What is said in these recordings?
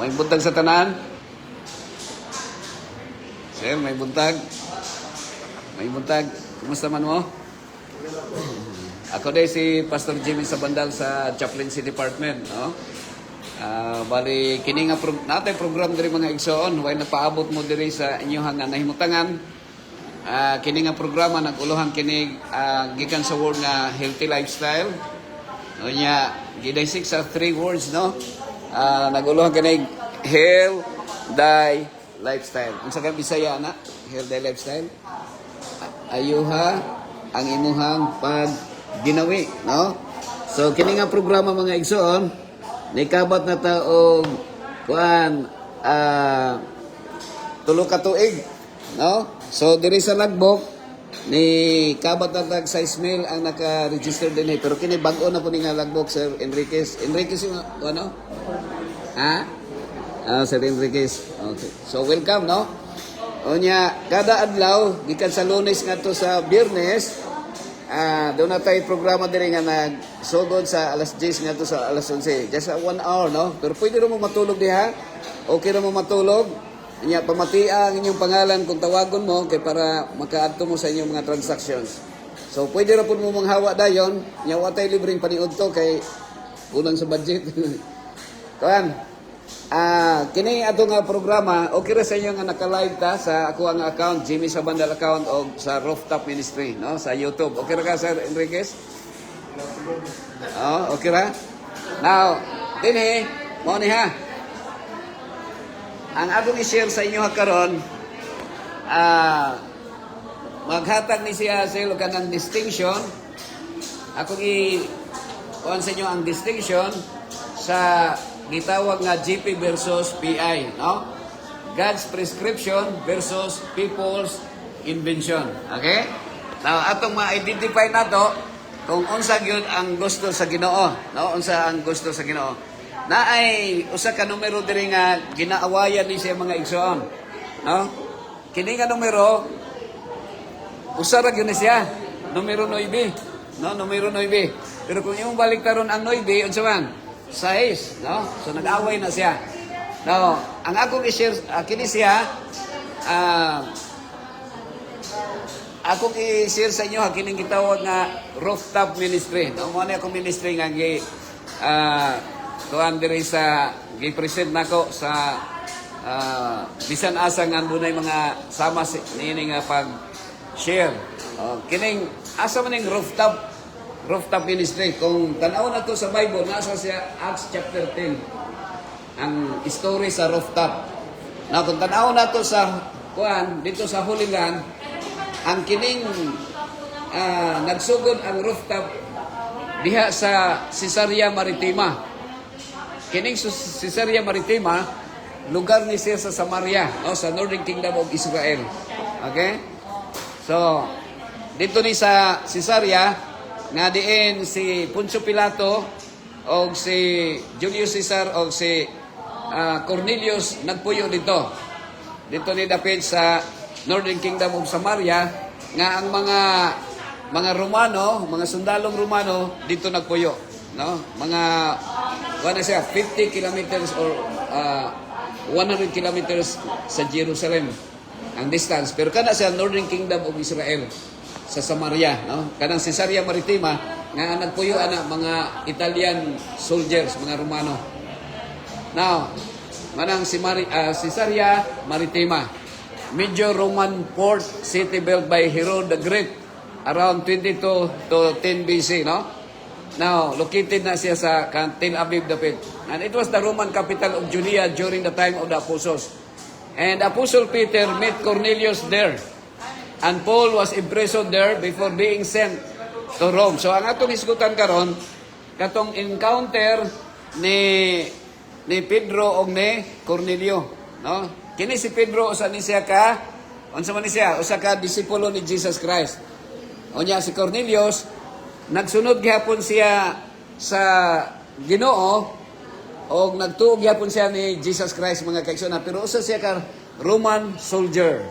May buntag sa tanan? Sir, may buntag? May buntag. Kumusta man mo? Ako din si Pastor Jimmy Sabandal sa Chaplaincy Department. No? Bali, kini nga natin program diri mga igsoon. Way nagpaabot mo diri sa inyong nga nahimutangan. Kini nga programa nag-uluhan kini gikan sa word nga healthy lifestyle. O niya, gidaysik sa 3 words, no? Naguluhan kini health, die, lifestyle. Unsa ka Bisaya na? Health, die, lifestyle. Ayuha ang imuhang pagginawi, no? So kini nga programa mga igsoon, nikabat na ta og kuan tulo ka tuig, no? So diri sa Lagbok ni kabat na tag 6,000 ang naka-register din pero kini bag-o na po ni nga Lagbok, Sir Enriquez yung ano? Sir Enriquez. Okay. So welcome, no? Onya kada adlaw gikan sa Lunes ngadto sa Biyernes, doon na tayo programa diri nga nagsugod sa alas 10 ngadto sa alas 11. Just 1 hour, no? Pero pwede ro mo matulog diha. Okay ra mo matulog. Nya pamatia ang inyong pangalan kung tawagon mo kay para makaadto mo sa inyong mga transactions. So pwede ra pud mo manghawa dayon, nya wa tay libreng paniud to kay kulang sa budget. Kuan. Kini ato nga programa, okay ra sa inyo nga naka-live ta sa ako ang account, Jimmy Sabandal account o sa Rooftop Ministry, no, sa YouTube. Okay ra ka, Sir Enriquez? Okay ra? Now, dinhi mo ni ha. Ang atong i-share sa inyo karon, maghatag ni siya sa ilo kanang distinction. Ako kuan sa inyo ang distinction sa gitawag nga GP versus PI, no? God's prescription versus people's invention. Okay? Now, atong ma-identify nato kung unsa gyud ang gusto sa Ginoo, no? Unsa ang gusto sa Ginoo. Na ay usa ka numero diri nga ginaawayan ni siya mga igsoon, no? Kini nga numero usa ra gyud ni siya, numero 9, no? Numero 9. Pero kung imong baliktaron ang 9 unsa man? 6, no? So nag-away na siya. Now, ang akong i-share kini siya akong i-share sa inyo kining gitawag nga Rooftop Ministry. No, mo na akong ministry nga tuan diri sa gi-present nako sa bisan asa nga dunay mga sama niini nga pag-share. Kining asa man ning rooftop ministry kung tan-aw na to sa Bible nasa siya Acts chapter 10 ang story sa rooftop. Na kung tan-aw na to sa kuan dito sa Holy Land ang kining nagsugod ang rooftop diha sa Caesarea Maritima. Kining Caesarea Maritima, lugar ni siya sa Samaria, no, sa Northern Kingdom of Israel. Okay? So, dito ni sa Caesarea, nga diin si Poncio Pilato o si Julius Caesar o si Cornelius nagpuyo dito. Dito ni dapit sa Northern Kingdom of Samaria, nga ang mga Romano, mga sundalong Romano dito nagpuyo, no? Mga wala siya 50 kilometers or 100 kilometers sa Jerusalem ang distance, pero kana sa Northern Kingdom of Israel sa Samaria, no? Kanang Caesarea Maritima nga nagpuyo ana mga Italian soldiers, mga Romano. Now, manang Caesarea Maritima, major Roman port city built by Herod the Great around 22 to 10 BC, no? Now, located na siya sa Tel Aviv dapit. And it was the Roman capital of Judea during the time of the apostles. And Apostle Peter met Cornelius there. And Paul was imprisoned there before being sent to Rome. So ang atong isgutan karon katong encounter ni Pedro og ni Cornelio, no? Kini si Pedro usa ni siya ka unsa man ni siya? Usa ka disipulo ni Jesus Christ. Unya si Cornelius nagsunod gihapon siya sa Ginoo o nagtuog gihapon siya ni Jesus Christ mga kaigsoon, pero usa siya ka Roman soldier.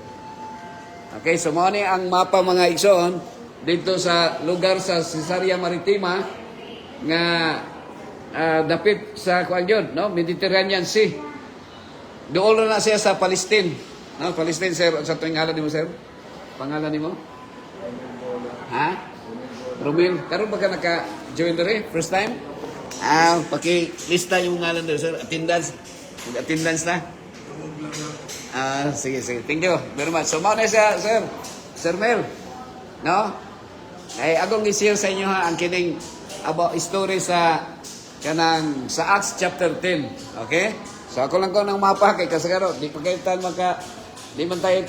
Okay, so mao ni ang mapa mga igsoon dito sa lugar sa Caesarea Maritima nga dapit sa kuan yun, no? Mediterranean Sea. Doon na siya sa Palestine. No, Palestine, sir. Sa tuwing ngalan nimo, sir? Pangalan nimo? Ha? Romil. Karon ba ka naka-join dere? First time? Paki-lista yung ngalan dere, sir. Attendance. Attendance na. Sige. Thank you very much. So, mao na siya, sir. Sir Mel. No? Ay, akong i-share sa inyo ha, ang kining about story sa Acts chapter 10. Okay? So, ako lang ko ng mapa kay kasagaro. Di pa kayo di man tayo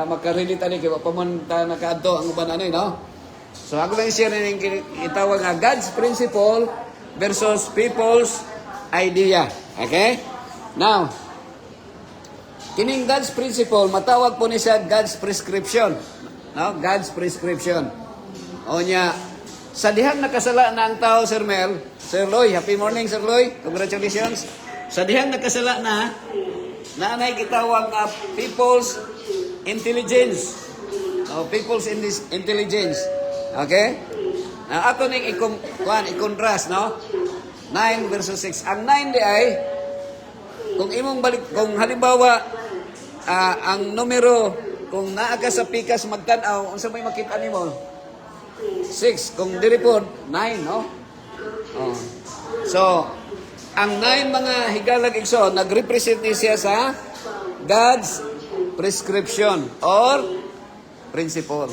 makarelate ani kay pa man ta nakaadto ang uban ano, no? So ako lang share ning itawag nga God's principle versus people's idea. Okay? Now, kining God's principle matawag po ni siya God's prescription. No? God's prescription. O niya, sa dihang nakasala na ang tao, Sir Mel, Sir Loy, happy morning, Sir Loy. Congratulations. Sa dihang nakasala na anay gitawag nga people's intelligence. People's intelligence. Okay? Ato ning i-contrast, no? 9 versus 6. Ang 9 di ay kung halimbawa ang numero kung naa ka sa pikas magtan-aw, unsa may makita nimo? 6. Kung diri pod 9, no? So, ang 9 mga higalag igsoon nagrepresent ni siya sa God's prescription or principle.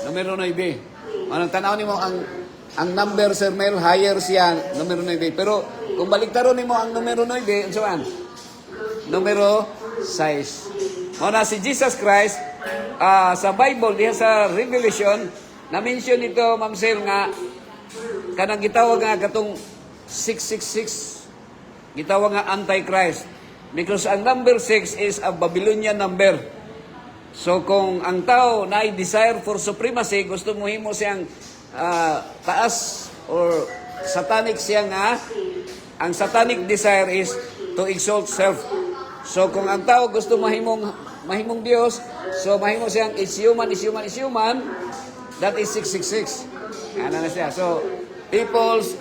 Numero 9. Anong tanaw nimo ang number, Sir Mel, higher siya numero 9. Pero kung baliktaron nimo ang numero 9, unsa man? Numero 6. Muna si Jesus Christ sa Bible diha sa Revelation na-mention ito, Ma'am Sel, nga kanang gitawag nga katong 666 gitawag nga Antichrist. Because ang number 6 is a Babylonian number. So kung ang tao na desire for supremacy, gusto mo himo siyang taas or satanic siya nga, ang satanic desire is to exalt self. So kung ang tao gusto mahimong Diyos, so mahimo siyang is human, that is 666. Ano na siya? So, people's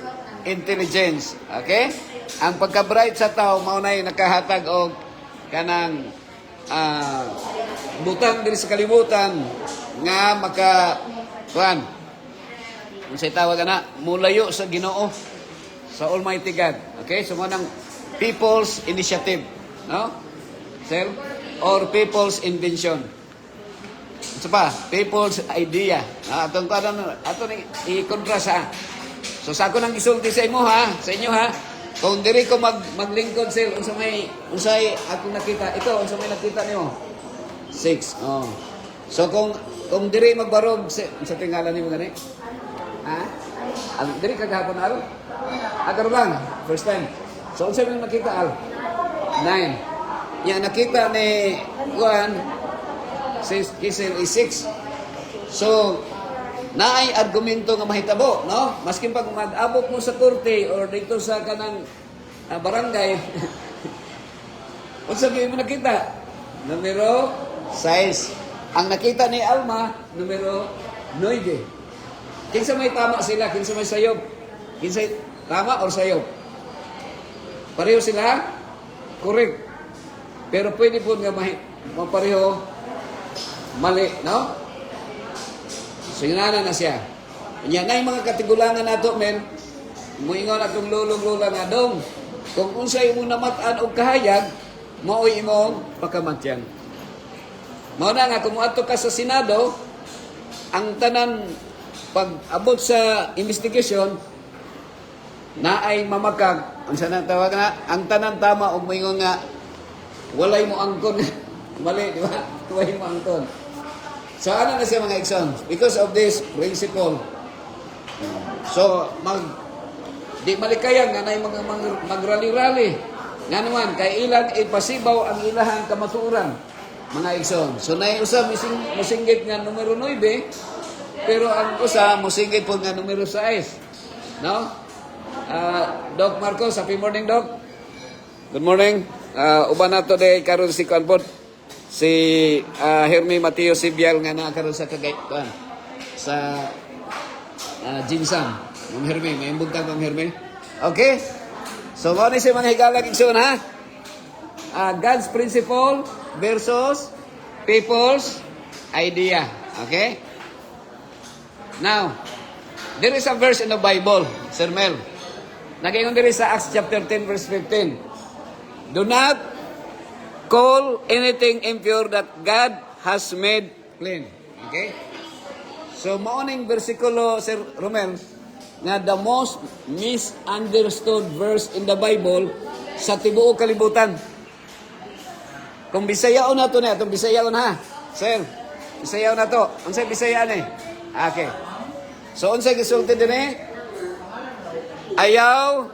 intelligence. Okay? Ang pagka-bright sa tao, maunay nakahatag og kanang butang diri sa kalibutan nga kuan. Unsay tawag na? Mulayo sa Ginoo, sa Almighty God. Okay? So, mo nang people's initiative. No? Sir? Or people's invention. Ano pa? People's idea. Atong i-contrast ha. So sa ako nang isulti sa inyo ha. Kung diri ko maglingkod sir, unsay ako nakita. Ito, unsay may nakita niyo? 6. Oh. So kung diri magbarog sa tingalan nimo gani? Ha? Diri kagahapon al? Agar lang, first time. So unsay may nakita al? 9. Yan nakita ni Juan Kisel is 6. So, naay argumento nga mahitabo, no? Maskin pag mag-abot mo sa korte or dito sa kanang barangay, unsa gyud mo nakita? Numero 6. Ang nakita ni Alma, numero 9. Kinsa may tama sila, kinsa may sayop? Kinsa tama or sayop? Pareho sila? Correct. Pero pwede po nga mapareho mali, no? So, yunana na siya. Yan na yung mga katigulangan nato, men. Muingon atong lulong-lula nga dong. Kung unsay imong namatan og kahayag, mao'y imong pakamatyan. Mao na nga, kung ato ka sa Senado, ang tanan, pag abot sa investigation, na ay mamakag, ang sanang tawag na, ang tanan tama og moingon nga, walay mo angkon. Mali, di ba? Walay mo angkon. So, ano na siya mga igsoon? Because of this principle, So, di malikayan nga na mga magrali-rali. Nga naman, kay ilan ipasibaw ang ilahang kamatuoran, mga igsoon. So, na usa musinggit nga numero 9, pero ang usa musinggit po nga numero 6. No? Doc Marcos, happy morning, Doc. Good morning. Uban nato de karon si Kanpod. Si Hermie Mateo Sibial nga na karon sa Kagayuan. Sa Jinsang. Ma'am Hermie, may buntag Ma'am Hermie. Okay? So, mo ni si mga higalag igsoon ha? God's principle versus people's idea. Okay? Now, there is a verse in the Bible, Sir Mel. Nagayon diri sa Acts chapter 10 verse 15. Do not call anything impure that God has made clean. Okay? So, maoning versikulo, Sir Romel, nga the most misunderstood verse in the Bible sa tibuok kalibutan. Kung Bisayaon na to na, itong Bisayaon ha. Sir, Bisayaon na to. Unsay Bisayaan eh? Okay. So, unsay gisulti din eh? Ayaw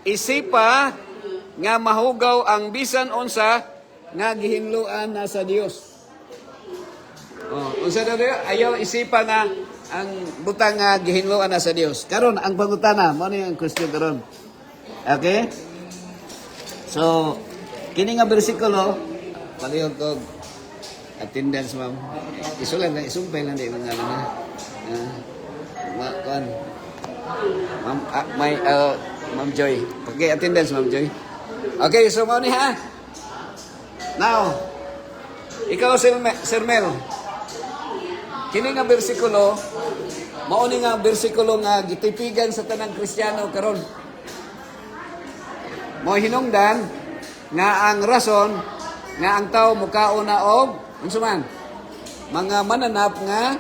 isipa nga mahugaw ang bisan unsa nga gihinluan na sa Dios. Unsa daw diyo? Ayaw isipa nga ang butang nga gihinluan na sa Dios. Karon ang pangutana, mo ni ang question karon. Okay? So, kini nga bersikulo palihog ko attendance ma'am. Isulan lang isumpay lang di mga ano na. Kuan. Ma'am Joy. Okay, attendance Ma'am Joy. Okay, so mo ni ha. Now, ikaw Sir Mel. Kini nga bersikulo, mao ni nga bersikulo nga gitipigan sa tanang Kristiyano karon. Mo hinungdan nga ang rason nga ang tao mukaon na og unsa man mga mananap nga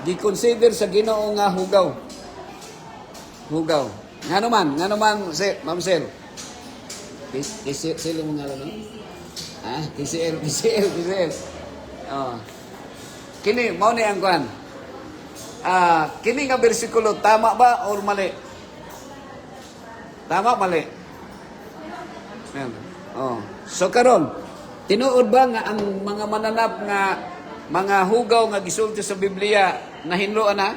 gi-consider sa Ginoo nga hugaw. Hugaw. Ngano man Ma'am Sel. Sila mo nga lang. KCL. Oh. Kini mao ni ang kuan. Kini nga bersikulo tama ba or mali? Tama mali. Oh. So karon, tinuod ba nga ang mga mananap nga mga hugaw nga gisulti sa Biblia nahinluan na?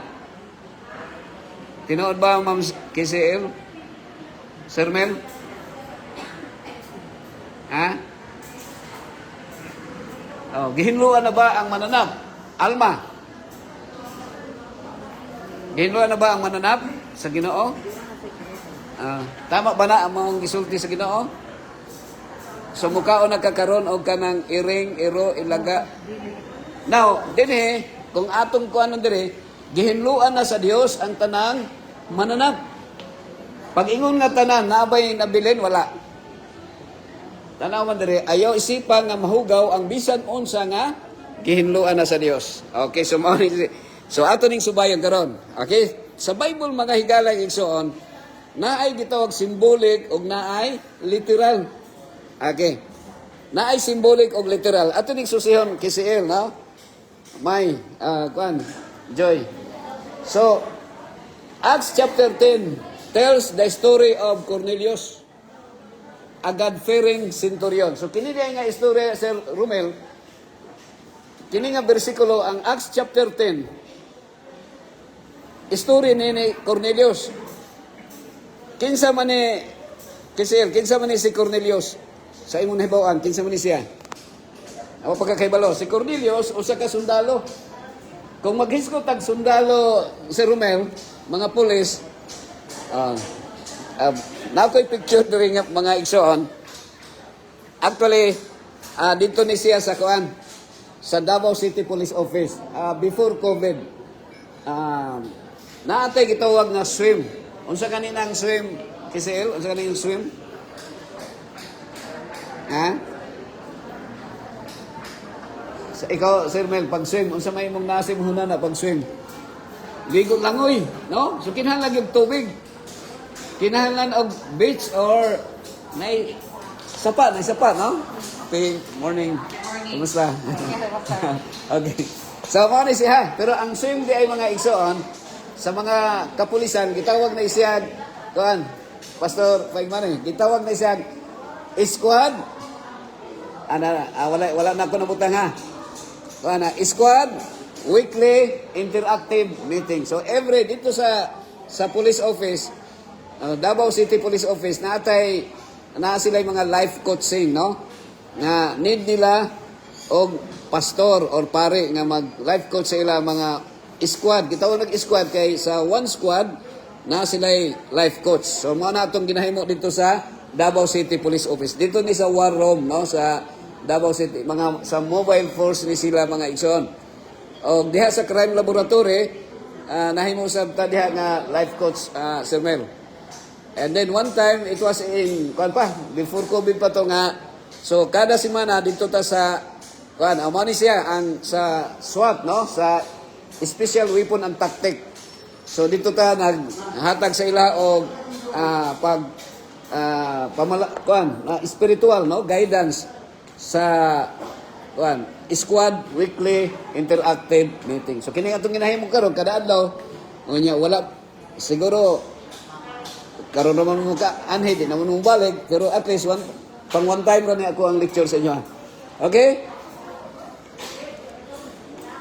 Tinuod ba Ma'am KCL? Sir Mel? Oh, gihinluan na ba ang mananap? Alma. Gihinluan na ba ang mananap sa Ginoo? Tama ba na ang mga gisulti sa Ginoo? So mukaon nagkakaroon og kanang iring, iro, ilaga. Now, dinhi kung atong kuanon diri, gihinluan na sa Dios ang tanang mananap. Pag ingon nga tanan nabay nabilin wala. Tanaw man diri, ayaw isipan nga mahugaw ang bisan unsa nga gihinluan na sa Dios. Okay, so ato ning subayon karon. Okay? Sa Bible mga higala igsoon, naay gitawag symbolic ug naay literal. Okay. Naay symbolic ug literal. Ato ning susihon KCL, no? May Joy. So, Acts chapter 10 tells the story of Cornelius, a God-fearing centurion. So, kini nga istorya, Sir Romel, kini nga bersikulo, ang Acts chapter 10, istorya ni Cornelius. Kinsa man ni si Cornelius? Sa imong nahibawan, kinsa man ni siya? Ako pagkakaibalo, si Cornelius, usa ka sundalo. Kung maghiskot tag sundalo, Sir Romel, mga pulis, na ako'y picture during mga igsoon. Actually, dito ni siya sa kuan, sa Davao City Police Office before COVID. Naatay gitawag nga swim. Unsa kanina ang swim? KCL, unsa kanina ang swim? Ikaw, Sir Mel, pag swim, unsa may imong nasim hunana pag swim? Ligo langoy, no? So kinahanglan yung tubig. Kinahanglan og beach or nay sapa, no? Okay, morning. Kumusta? Okay. So, mo ni siya. Pero ang swim di ay mga igsoon, sa mga kapulisan, gitawag na isiyag, kuan, Pastor Paigman, gitawag na isiyag, squad, wala na ako nabutang ha. Kuan na, squad, weekly interactive meeting. So every, dito sa police office, Davao City Police Office, na sila yung mga life coaching, no? Na need nila og pastor or pare nga mag life coach sa ila mga squad. Gitawag nag-squad kay sa one squad na sila life coach. So mo na atong ginahimo dito sa Davao City Police Office. Dito ni sa War Room, no, sa Davao City, mga sa mobile force ni sila mga igsoon. O diha sa crime laboratory, nahimo sa diha nga life coach, Sir Mel. And then one time it was in before COVID pa to nga. So kada semana dito ta sa amo ni siya ang sa SWAT, no, sa Special Weapon and Tactic. So dito ta naghatag sa ila og spiritual, no, guidance sa squad weekly interactive meeting. So kini atong ginahimo karon kada adlaw, unya wala siguro karon naman mo ka anhe di naman mo balik, pero at least one time ra ni ako ang lecture sa inyo. Okay?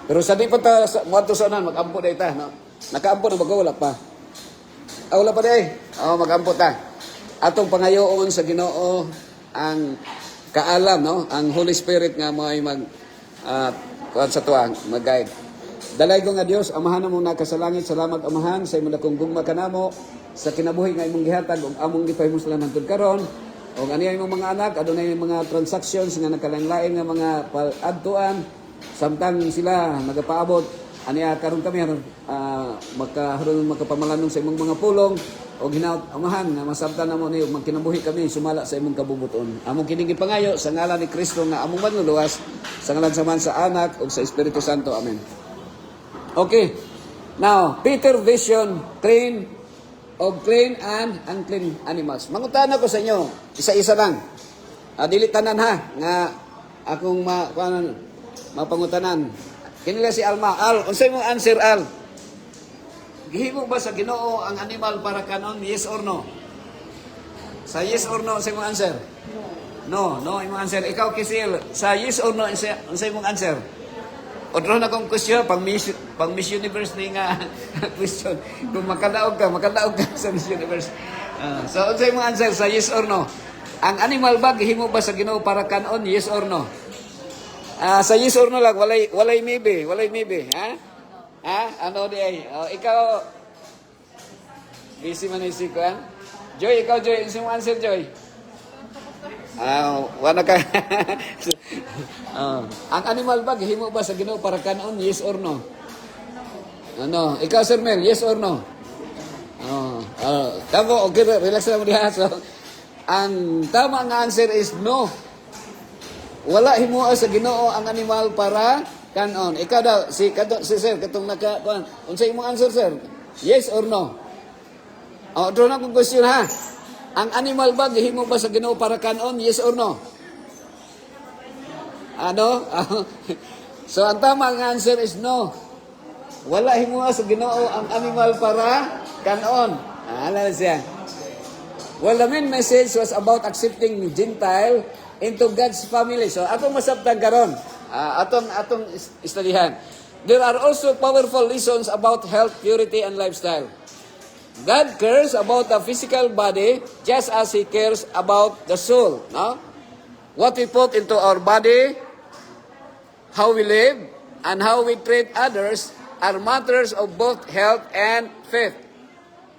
Pero sabi pa ta mo to sanan mag-ampo day ta, no. Naka-ampo na bago wala pa. Wala pa day. Mag-ampo ta. Atong pangayoon sa Ginoo ang kaalam, no, ang Holy Spirit nga may kuan sa tuang mag-guide. Dalay ko nga Dios, amahan mo na kasalangit, salamat amahan sa imong dakong gugma kanamo sa kinabuhi nga imong gihatag ug among gipahimo sila hangtod karon. O ani imong mga anak adunay mga transactions nga nakalanlain nga mga adtuan samtang sila nagapaabot aniya karon kami makapamalanong sa imong mga pulong o hinaut amahan nga masabtan namo ni magkinabuhi kami sumala sa imong kabubuton. Among kining gipangayo sa ngalan ni Kristo nga among manluluwas sa ngalan sa Man sa Anak ug sa Espiritu Santo. Amen. Okay. Now, Peter vision clean and unclean animals. Mangutana ko sa inyo, isa-isa lang. Dili tanan ha nga akong mapangutanan. Kinila si Alma. Al, unsay mo answer, Al? Gihimo ba sa Ginoo ang animal para kanon, yes or no? Sa yes or no, unsay mo answer? No, imong answer. Ikaw Kisil, sa yes or no, unsay mong answer? Odro na kong question, pang Miss Universe ni nga question. Kung makadaog ka sa Miss Universe. So, unsay mong answer sa yes or no? Ang animal ba, gihimo ba sa Ginoo para kanon, yes or no? Sa yes or no lang, walay maybe, ha? Ano di ay? Ikaw, busy man isip ko, ha? Joy, unsay mong answer, Joy? Wala ka. Ang animal ba, gihimo ba sa Ginoo para kanon, yes or no? Ano? Ikaw, Sir Mel, yes or no? Tamo, okay, relax lang mo diha. So, ang tama nga answer is no. Wala himuo sa Ginoo ang animal para kanon. Ikaw daw, si Sir, katong unsay imong answer, Sir? Yes or no? Draw na kong question, ha? Ang animal ba, gihimo ba sa Ginoo para kanon? Yes or no? Ano? So, ang tamang answer is no. Wala himuha sa Ginoo ang animal para kanon. Ano siya? Well, the main message was about accepting Gentile into God's family. So, atong masabtan karon. Atong istudihan. There are also powerful lessons about health, purity, and lifestyle. God cares about the physical body just as He cares about the soul. No? What we put into our body, how we live, and how we treat others are matters of both health and faith.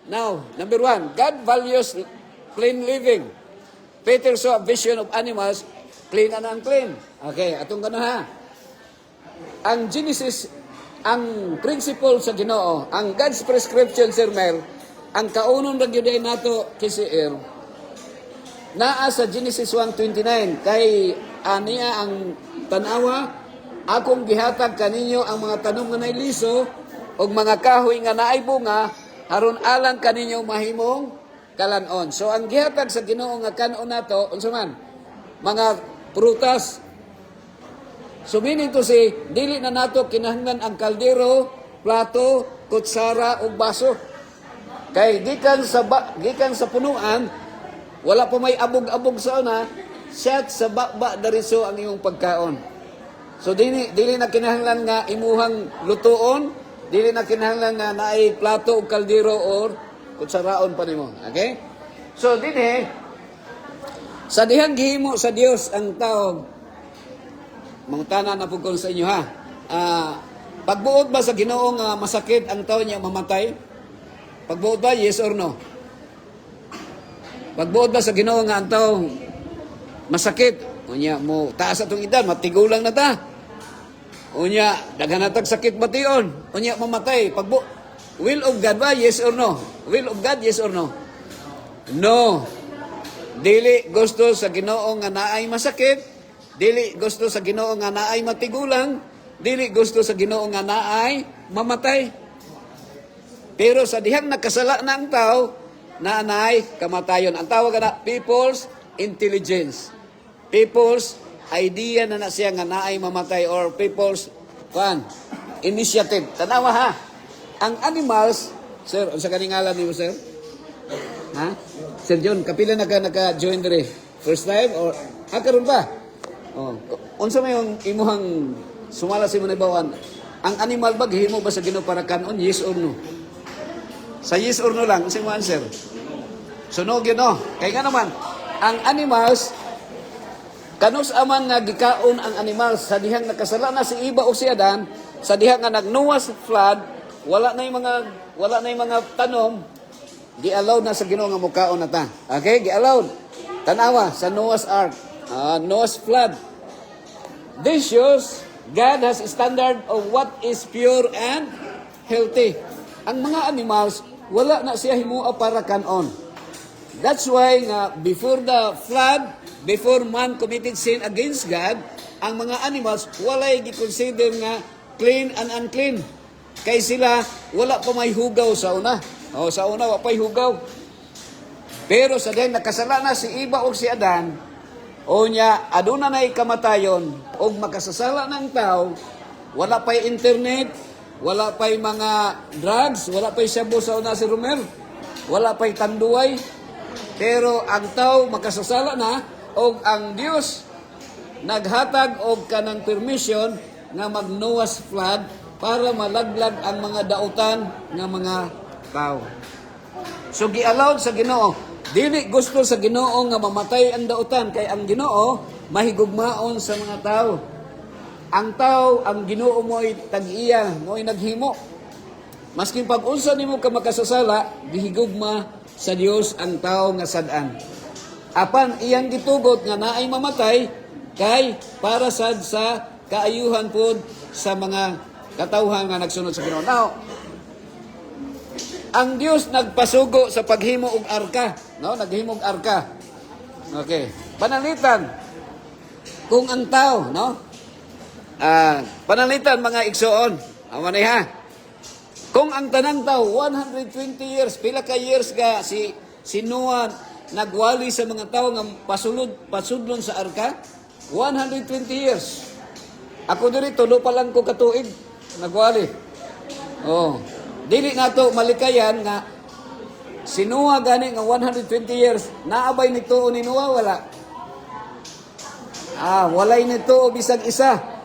Now, number one, God values clean living. Peter saw a vision of animals, clean and unclean. Okay, atong gano'n ha. Ang Genesis, ang principle sa Ginoo, ang God's prescription, Sir Mel, ang kaunon na gyuday nato kisiir, naa sa Genesis 1:29, kay aniya ang tanawa, akong gihatag kaninyo ang mga tanom nga nailiso, o mga kahoy nga naay bunga, haron alang kaninyo mahimong kalanon. So ang gihatag sa Ginoo nga kanon nato, unsa man? Mga prutas. So meaning to say, dili na nato kinahanglan ang kaldero, plato, kutsara ug baso. Kay gikan sa punuan, wala pa may abog-abog sa una, set sa baba dariso ang imong pagkaon. So dili na kinahanglan nga imuhang lutuon, dili na kinahanglan nga naay plato o kaldero or kutsaraon pa nimo. Okay? So dinhi sa dihang gihimo sa Dios ang tao, mangutana na pugkon sa inyo ha. Pagbuot ba sa Ginoo nga masakit ang tao niya mamatay? Pagbuot ba, yes or no? Pagbuot ba sa Ginoo nga ang tao masakit? Unya mo taas atong edad, matigulang na ta. Unya daghan natag sakit bation. Unya mamatay. Will of God ba, yes or no? Will of God, yes or no? No. Dili gusto sa Ginoo nga naay masakit, dili gusto sa Ginoo nga naay matigulang, dili gusto sa Ginoo nga naay mamatay. Pero sa dihang nakasala na ang tao, naanay kamatayon. Ang tawag na people's intelligence. People's idea na siya nga naay mamatay or people's initiative. Tanawa ha. Ang animals, sir, unsa kaningalan niyo, sir? Ha? Sir John, kapila naka-join diri? First time or karon ba? Oh, unsa may yung imuhang sumala sa imong ibawan? Ang animal ba gihimo ba sa Ginoo para kanon? Yes or no? Sa yes or no lang, unsa imong answer? Sunog yun, no? Kaya nga naman, ang animals, kanus aman nga gikaon ang animals sa dihang nakasala na si Eva o si Adan, sa dihang nga nagnuwas flood, wala na yung mga tanom, gi-allow na sa Ginoo nga mukaon na ta. Okay, gi-allow. Tanawa sa Noah's Ark, Noah's flood. This shows God has a standard of what is pure and healthy. Ang mga animals wala na siya himua para kanon. That's why nga before the flood, before man committed sin against God, ang mga animals walay gi-consider nga clean and unclean. Kay sila wala pa may hugaw sa una. Sa una wa pay hugaw. Pero sa din nakasala na si Eva o si Adan, o niya aduna nay kamatayon og makasasala ng tao, wala pay internet, wala pay mga drugs, wala pay shabu sa una si Romel, wala pay tanduay. Pero ang tao makasasala na og ang Dios naghatag og kanang permission nga mag Noah's flood para malaglag ang mga dautan nga mga tao. So gi-allowed sa Ginoo. Dili gusto sa Ginoo nga mamatay ang dautan kay ang Ginoo mahigugmaon sa mga tao. Ang tao, ang Ginoo mo'y tag-iya, mo'y naghimo. Maski pag-unsa nimo ka makasasala, gihigugma sa Dios ang tao nga sad-an. Apan iyang gitugot nga naay mamatay kay para sad sa kaayuhan pod sa mga katawhan nga nagsunod sa Ginoo. Now, ang Dios nagpasugo sa paghimo og arka, no? Naghimo og arka. Okay. Panalitan kung ang tao, no? Panalitan mga igsoon. Amo ni ha. Kung ang tanang tao 120 years, pila ka years ga si Noah nagwali sa mga tao nga pasudlon sa arka? 120 years. Ako diri tulo pa lang ko katuig nagwali. Oh. Dili nato malikayan nga si Noah gani nga 120 years naabay ni tuo ni Noah wala. Walay nito bisag isa.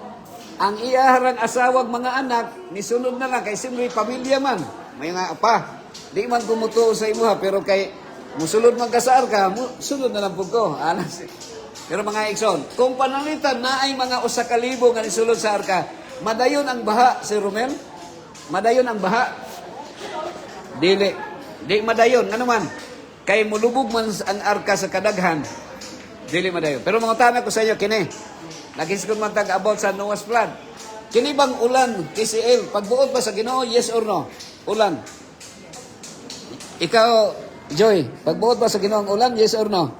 Ang iyaharang asawag mga anak nisunod na lang kay simri pamilya man. May nga apa. Di man kumutuo sa imuha pero kay musulod man ka sa arka, sunod na lang pug ko. Pero mga igsoon, kung panalitan na ay mga 1,000 nga nisulod sa arka, madayon ang baha, si Romel? Madayon ang baha? Dili. Di madayon. Ano man? Kay mulubog man ang arka sa kadaghan. Dili madayon. Pero mga tana ko sa inyo, kini. Nagiskon man tag about sa Noah's flood. Kini bang ulan, KCL? Pagbuot ba sa Ginoo, yes or no? Ulan. Ikaw, Joy, pagbuot ba sa Ginoo ang ulan, yes or no?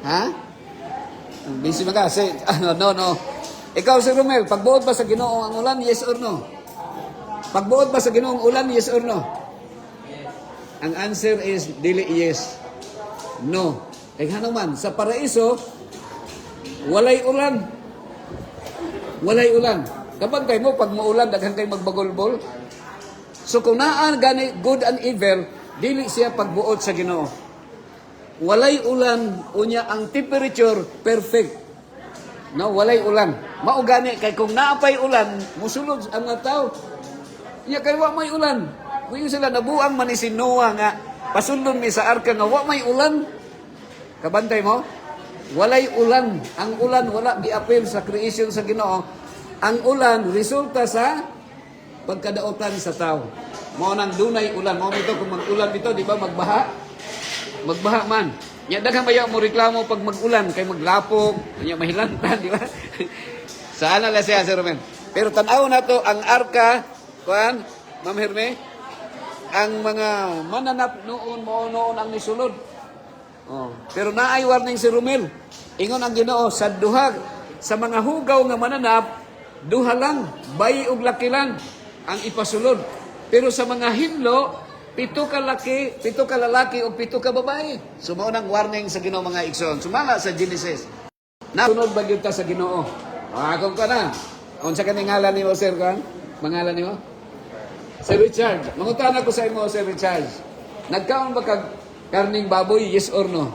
Ha? Busy man ka. Say, no. Ikaw si Romel, pagbuot ba sa Ginoo ang ulan, yes or no? Pagbuot ba sa Ginoo ang ulan, yes or no? Ang answer is dili yes. No. Kaya naman, sa paraiso, walay ulan. Walay ulan. Kabantay mo, pag maulan, daghan kay magbagolbol. So kung naan gani good and evil, dili siya pagbuot sa Ginoo. Walay ulan, unya ang temperature perfect. No, walay ulan. Mao gani kay kung naapay ulan, musulod ang mga tao. Nya kay wa may ulan. Kuyo sila nabuang man ni si Noah nga pasundon mi sa arka nga wa may ulan. Kabantay mo? Walay ulan. Ang ulan wala giapil sa creation sa Ginoo. Ang ulan resulta sa pagkadaotan sa tao. Mao nang dunay ulan. Mao nito kung mag-ulan dito, di ba magbaha? Magbaha man. Nya daghang bayaw mo reklamo pag mag-ulan kay maglapok, nya mahilantan, di ba? Saan na siya, Sir Romen? Pero tanaw na to ang arka, kuan, Ma'am Herme, ang mga mananap noon ang nisulod. Oh, pero naay warning si Romel. Ingon ang Ginoo sa duha sa mga hugaw nga mananap, duha lang, bayi ug laki lang ang ipasulod. Pero sa mga hinlo, 7 ka lalaki o 7 ka babae. So mao nang warning sa Ginoo mga igsoon. Sumala sa Genesis. Nasunod ba gyud ta sa Ginoo? Kung ka na. Unsa ka ngalan nimo, Sir kan? Mangalan nimo? Sir Richard. Mangutan ako sa imo, Sir Richard. Nagkaon ba kag karning baboy, yes or no?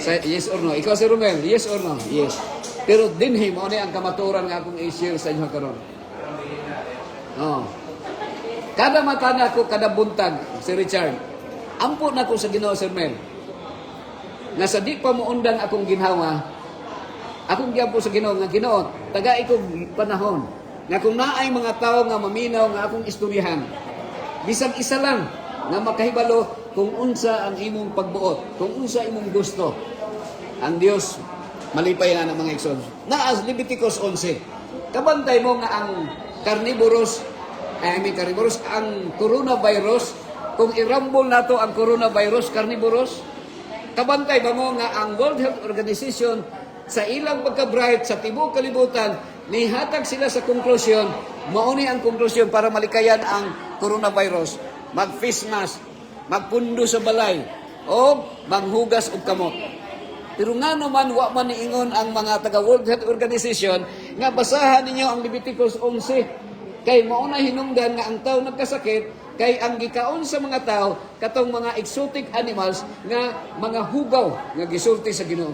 Yes or no? Ikaw, Sir Romel, yes or no? Yes. Pero dinhi mo ni ang kamaturan nga akong i-share sa inyo karon. Oh. Kada mata na ako, kada buntag, si Richard, ampo na ko sa Ginoo, Sir Mel. Nga sa di pa mo undang akong ginhawa, akong giampo sa Ginoo, nga Ginoo, taga ikong panahon, nga kung naay mga tao nga maminaw nga akong istoryahan, bisag isa lang, nga makahibalo kung unsa ang imong pagbuot, kung unsa imong gusto. Ang Dios, malipay na ng mga igsoon. Naas Leviticus 11, kabantay mo nga ang carnivorous, ang coronavirus, kung i-rumble nato ang coronavirus, carnivorous, kabantay ba mo nga ang World Health Organization sa ilang pagka-bright sa tibuok kalibutan, nihatag sila sa konklusyon, mauni ang konklusyon para malikayan ang coronavirus, mag-face mask, magpundo sa balay, o manghugas og kamot. Pero nga naman, wa man niingon ang mga taga World Health Organization nga basahan ninyo ang Leviticus 11. Kay mauna hinungdan nga ang tao nagkasakit, kay ang gikaon sa mga tao, katong mga exotic animals nga mga hugaw nga gisulti sa Ginoo.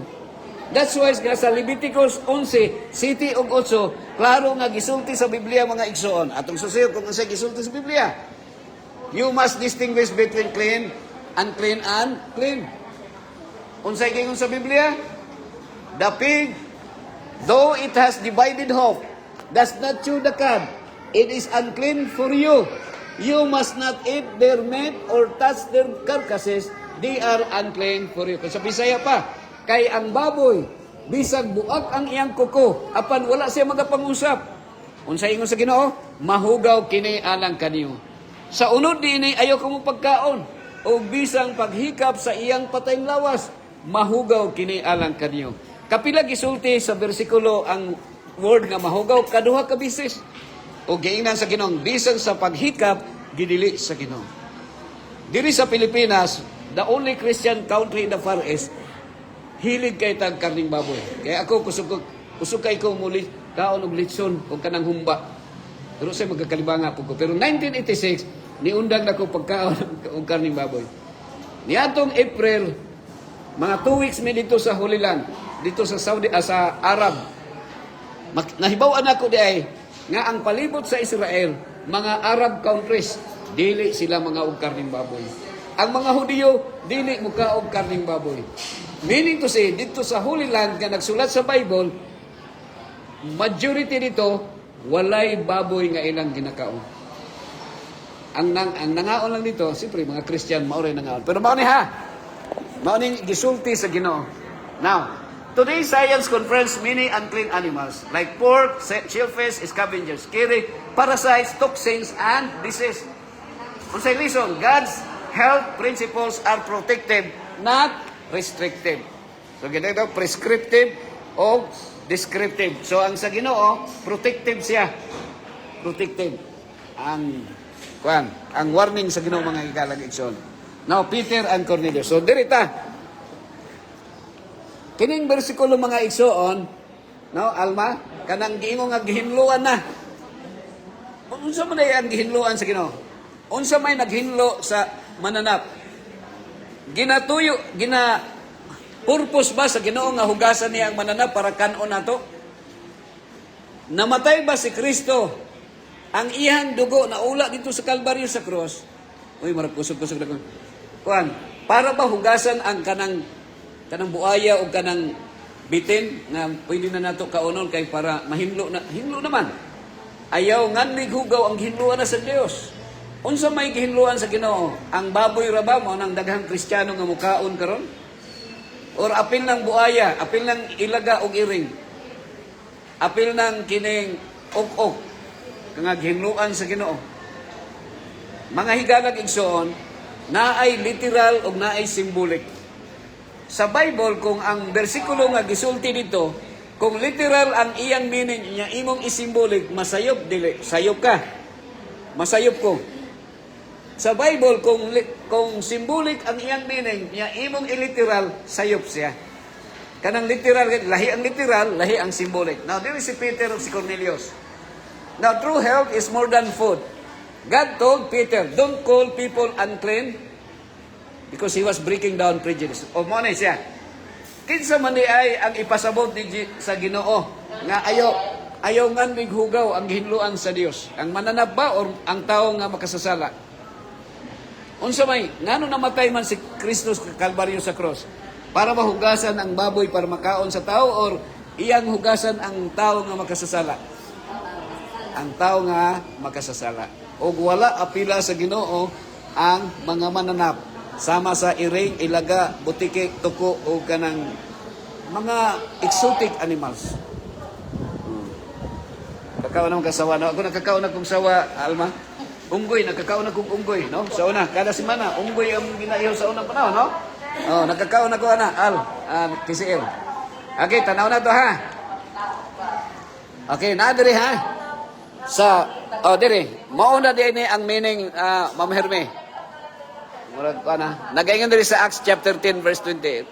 That's why nga sa Leviticus 11, 7 ug 8, klaro nga gisulti sa Biblia mga igsoon. Atong susiyo kung unsay gisulti sa Biblia. You must distinguish between clean, unclean, and clean. Unsay gingon sa Biblia? The pig, though it has divided hoof, does not chew the cud. It is unclean for you. You must not eat their meat or touch their carcasses. They are unclean for you. Kung sa Bisaya pa, kay ang baboy, bisag buak ang iyang kuko, apan wala siya magapangusap. Unsay ingon sa Ginoo? Mahugaw kini alang kaniyo. Sa unod dinhi ayaw kamo pagkaon o bisang paghikap sa iyang patayng lawas, mahugaw kini alang kaniyo. Kapila gisulti sa bersikulo ang word nga mahugaw kaduha ka bisis. O giingnan sa Ginoo, bisan sa paghikap gidili sa Ginoo. Diri sa Pilipinas, the only Christian country in the Far East, hilig kay tag karning baboy. Kaya ako kusog kay ko muli kaon og litson o kanang humba. Pero sa magkakalibanga po ko. Pero 1986, niundang na ko pagkaon og karning baboy. Niadtong April, mga 2 weeks mi dito sa Holy Land, dito sa Saudi, sa Arab. Nahibaw-an ako di ay, nga ang palibot sa Israel, mga Arab countries, dili sila mga og karning baboy. Ang mga Hudiyo, dili mo ka og karning baboy. Meaning to say, dito sa Holy Land, nga nagsulat sa Bible, majority dito, walay baboy nga ilang ginakaon. Ang nangaon lang dito, siyempre mga Christian, mauray nangaon. Pero mauni ha, mauni gisulti sa Ginoo. Now, today, science confirms many unclean animals like pork, shellfish, scavengers, carry parasites, toxins, and disease. Unsay reason? God's health principles are protective, not restrictive. So, ginagawa prescriptive o descriptive. So, ang sa Ginoo, protective siya. Protective. Ang warning sa Ginoo mga ikalag-igsoon. Now, Peter and Cornelius. So, dirita. Kining bersikulo mga igsoon, No, Alma, kanang giingon nga gihinluan na. Unsa man ay ang gihinluan sa Ginoo? Unsa may naghinlo sa mananap? Purpose ba sa Ginoo nga hugasan niya ang mananap para kanon nato? Namatay ba si Kristo? Ang iyang dugo na ula dito sa Kalbaryo sa cross. Uy, marag kusog-kusog na ko. Kuan, para ba hugasan ang kanang buaya o kanang bitin na pwede na nato kaunon kay para mahimlo na himlo naman. Ayaw nganlig hugaw ang hinluan na sa Dios. Unsa may gihinluan sa Ginoo? Ang baboy ra ba mo nang daghang Kristiyano nga mukaon karon? Or apil ng buaya, apil ng ilaga og iring. Apil ng kining ok-ok nga gihinluan sa Ginoo. Mga higalag igsoon, naay literal o naay symbolic. Sa Bible, kung ang bersikulo nga gisulti dito, kung literal ang iyang meaning niya imong isimbolik, masayop dili, sayop ka. Masayop ko. Sa Bible, kung symbolic ang iyang meaning niya imong iliteral, sayop siya. Kanang literal, lahi ang symbolic. Now, there is si Peter o si Cornelius. Now, true health is more than food. God told Peter, don't call people unclean because he was breaking down prejudice. O mo na siya. Kinsa man di ay ang ipasabot sa Ginoo nga ayaw nga mighugaw ang gihinluan sa Dios. Ang mananap ba o ang tao nga makasasala? Unsa may ngano namatay man si Kristo sa Kalbaryo sa cross? Para mahugasan ang baboy para makaon sa tao or iyang hugasan ang tao nga makasasala? Ang tao nga makasasala. O wala apila sa Ginoo ang mga mananap sama sa iring, ilaga, butike, tuko o kanang mga exotic animals. Kakao na kasawa. No? Ako nakakao na kong sawa, Alma. Unggoy, nakakao na kong unggoy. No? Sa una, kada semana, unggoy ang ginaihaw sa unang panahon. No? Oh, nakakao na ko, KCL. Okay, tanaw na to ha. Okay, nadiri ha. Diri, mauna din ang meaning, Ma'am Herme. Murag ko na. Nagaingan diri sa Acts chapter 10 verse 28.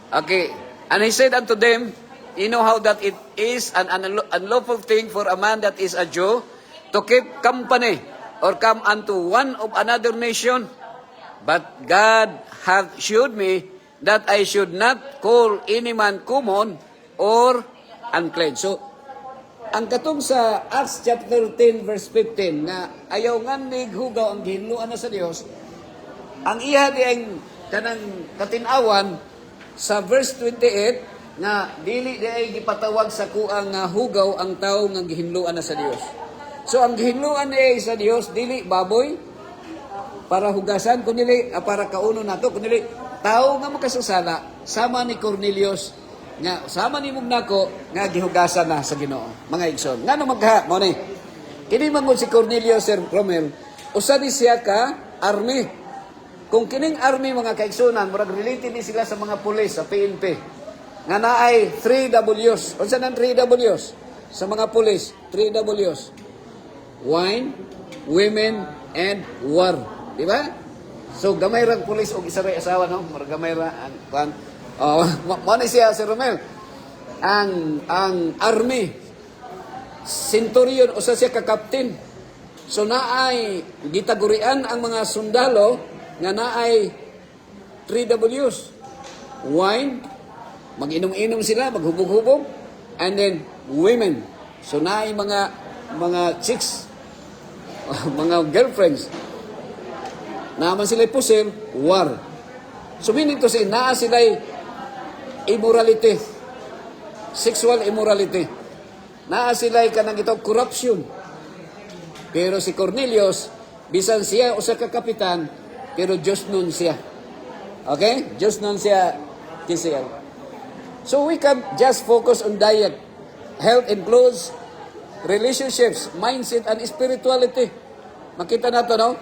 Okay. And he said unto them, you know how that it is an unlawful thing for a man that is a Jew to keep company or come unto one of another nation. But God hath shewed me that I should not call any man common or unclean. So, ang katong sa Acts chapter 10 verse 15 na ayaw nga hugaw ang gihinluan na sa Dios, ang iya di ang kanang katinawan sa verse 28 nga dili di ay gipatawag sa kuang nga hugaw ang tawo nga gihinluan na sa Dios. So ang gihinluan ni sa Dios dili baboy para hugasan kundi para kauno nato kundi tawo nga makasasala sama ni Cornelius nga sama ni mong nako nga gihugasan na sa Ginoo. Mga igsoon, ngano magha mo ni? Kini mangod si Cornelius Sir Romel, usa ni siya ka army. Kung kining army mga kaigsunan, murag related ni sila sa mga pulis sa PNP. Nga naay 3 Ws. Unsa nang 3 Ws? Sa mga pulis, 3 Ws. Wine, women, and war. Di ba? So gamay ra pulis og isa ra asawa no, murag gamay ra ang kan. Mo ni siya Sir Romel. Ang army centurion usa siya ka captain. So naay gitagurian ang mga sundalo nga naay 3 Ws. Wine, mag-inom-inom sila, maghubog-hubog, and then women. So naay mga chicks, mga girlfriends. Naman sila pusil, war. So meaning to say, naa sila immorality, sexual immorality. Naa sila kanang ito corruption. Pero si Cornelius, bisan siya usa ka kapitan, pero Diyos nun siya. Okay? Diyos nun siya KCL. So we can just focus on diet, health and clothes, relationships, mindset, and spirituality. Makita na to, no?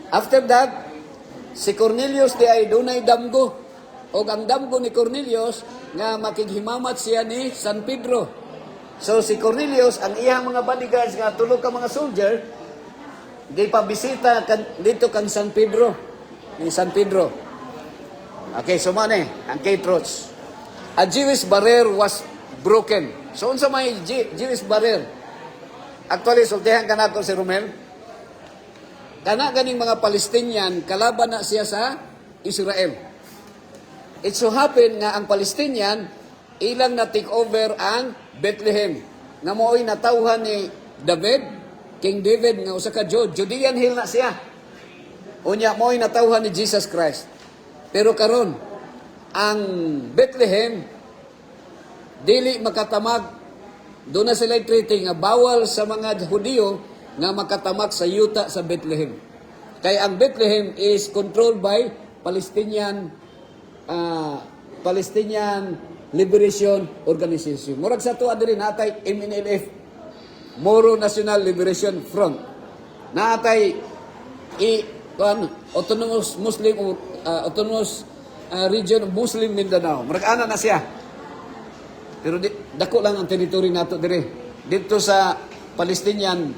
After that, si Cornelius di ay dunay damgo. O ang damgo ni Cornelius nga makighimamat siya ni San Pedro. So si Cornelius, ang iyang mga bodyguards nga tulo ka mga soldier, di pa bisita dito kang San Pedro. Ni San Pedro. Okay, so mane, ang K-Trots. A Jewish barrier was broken. So unsa may Jewish barrier? Actually, sultihan ka na ako si Romel. Kana ganing mga Palestinian, kalaban na siya sa Israel. It so happen nga ang Palestinian, ilang na take over ang Bethlehem. Nga mooy natawhan ni David, King David, nga usa ka Judean hill na siya. Unya mooy natawhan ni Jesus Christ. Pero karon ang Bethlehem, dili makatamag, doon na sila treaty nga bawal sa mga Hudiyo nga makatamag sa yuta sa Bethlehem. Kaya ang Bethlehem is controlled by Palestinian Liberation Organization. Murag sa tuwa diri natay MNLF, Moro National Liberation Front. Natay Autonomous Muslim Autonomous Region of Muslim Mindanao. Murag ana na siya. Pero dako lang ang teritoryo nato dire. Dito sa Palestinian,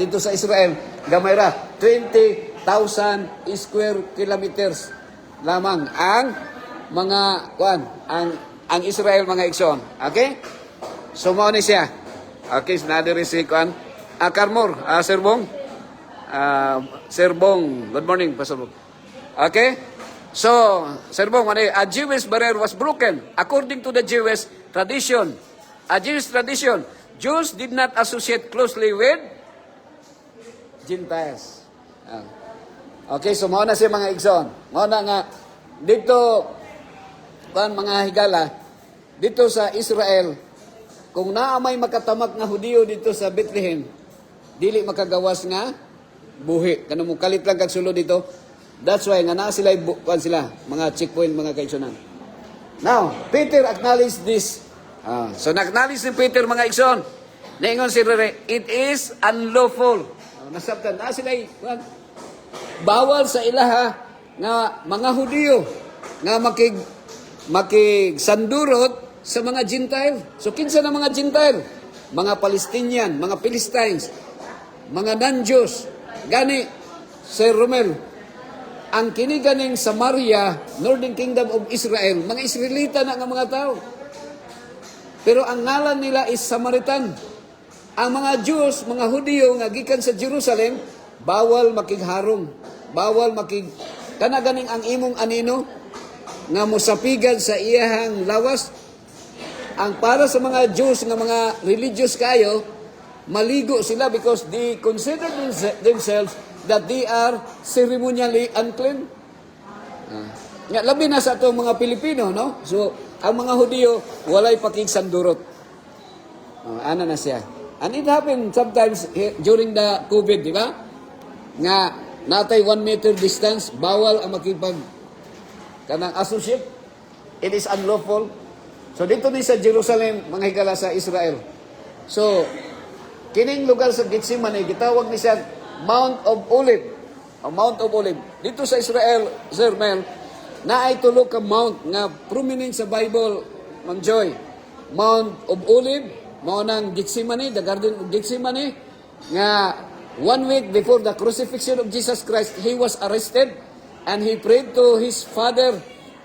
dito sa Israel, gamay ra 20,000 square kilometers lamang ang mga ang Israel mga igsoon. Okay? So mao ni siya. Okay, nadiri si Karmor, Sir Bong. Sir Bong, good morning, Pastor Bong. Okay? So, Sir Bong, a Jewish barrier was broken according to the Jewish tradition. A Jewish tradition. Jews did not associate closely with Gentiles. Okay, so mao na siya mga igsoon. Mao na nga dito mga higala dito sa Israel, kung naa may makatamak nga Hudiyo dito sa Bethlehem, dili makagawas nga buhi. Kanang mo kalit lang kag sulod dito. That's why nga naa sila mga checkpoint mga kaigsonan. Now, Peter acknowledged this. So na-acknowledge ni Peter mga igsoon. Naingon si Rere, it is unlawful. Nasabtan na sila bawal sa ilaha nga mga Hudiyo nga makigsandurot sa mga Gentile. So kinsa na mga Gentile? Mga Palestinian, mga Philistines, mga non-Jews. Gani, Sir Romel, ang kiniganing Samaria, Northern Kingdom of Israel, mga Israelita na nga mga tao. Pero ang ngalan nila is Samaritan. Ang mga Jews, mga Hudiyo nga gikan sa Jerusalem, bawal makigharong, bawal kanaganing ang imong anino nga mosapigan sa iyahang lawas. Ang para sa mga Jews nga mga religious kayo, maligo sila because they consider themselves that they are ceremonially unclean. Nga labi na sa atong mga Pilipino, no? So ang mga Hudiyo walay pakigsandurot. Ana na siya. And it happened sometimes during the COVID, di ba? Nga natay 1 meter distance, bawal ang kanang associate. It is unlawful. So dito ni sa Jerusalem, mga higala sa Israel. So kining lugar sa Gethsemane gitawag ni siya Mount of Olive. Mount of Olive. Dito sa Israel, Sir Mel, naay tulo ka mount nga prominent sa Bible, Ma'am Joy. Mount of Olive, mao nang Gethsemane, the Garden of Gethsemane, nga 1 week before the crucifixion of Jesus Christ, he was arrested and he prayed to his Father,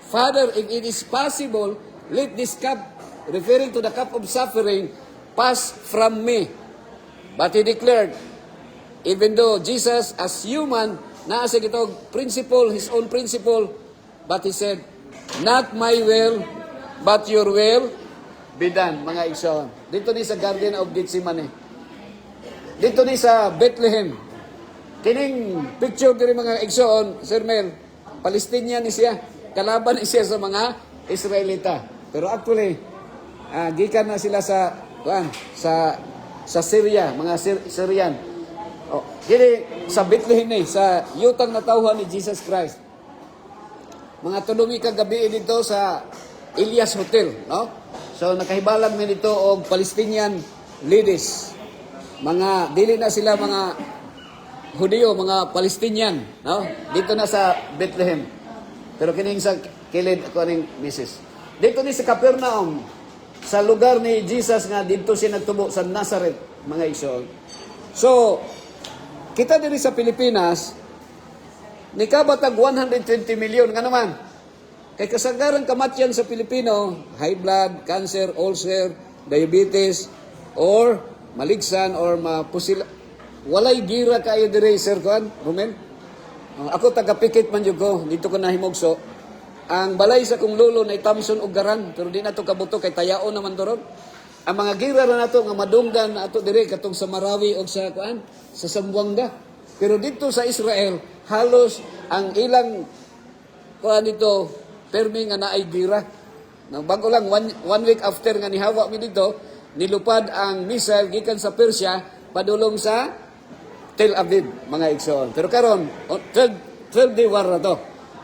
Father, if it is possible, let this cup, referring to the cup of suffering, pass from me. But he declared, even though Jesus as human, naa sa gitog principle, his own principle, but he said, not my will, but your will be done, mga igsoon. Dito ni sa Garden of Gethsemane. Dito ni sa Bethlehem. Kining picture diri mga igsoon, Sir Mel, Palestinian ni siya. Kalaban ni siya sa mga Israelita. Pero actually, gikan na sila sa Syria, mga Syrian. Dili sa Bethlehem ni, sa yutang natawhan ni Jesus Christ. Mga tulungi kagabi dito sa Elias Hotel, no? So nakahibalang mi dito og Palestinian ladies. Mga dili na sila mga Hudiyo, mga Palestinian, no? Dito na sa Bethlehem. Pero kining sa kilid ko ning Mrs. Dito ni sa Capernaum, sa lugar ni Jesus nga dito siya nagtubo sa Nazareth, mga igsoon. So, kita diri sa Pilipinas, nikabatag 120 million nga naman. Kay kasagaran kamatyan sa Pilipino, high blood, cancer, ulcer, diabetes, or maligsan, or mapusil. Walay gira kayo dire, Sir Juan, Romel. Ako taga-pikit man yun ko, dito ko nahimugso. Ang balay sa kong lolo na Thompson og Garan, pero di na to kabuto kay tayao naman to ron. Ang mga gira na nato nga madunggan ato dire katong sa Marawi o sa kuan, sa Zamboanga. Pero dito sa Israel, halos ang ilang kuan dito permi nga naay gira. Nang bago lang one week after nga nihawa mi dito, nilupad ang missile gikan sa Persia padulong sa Tel Aviv, mga igsoon. Pero karon 12 day war na to.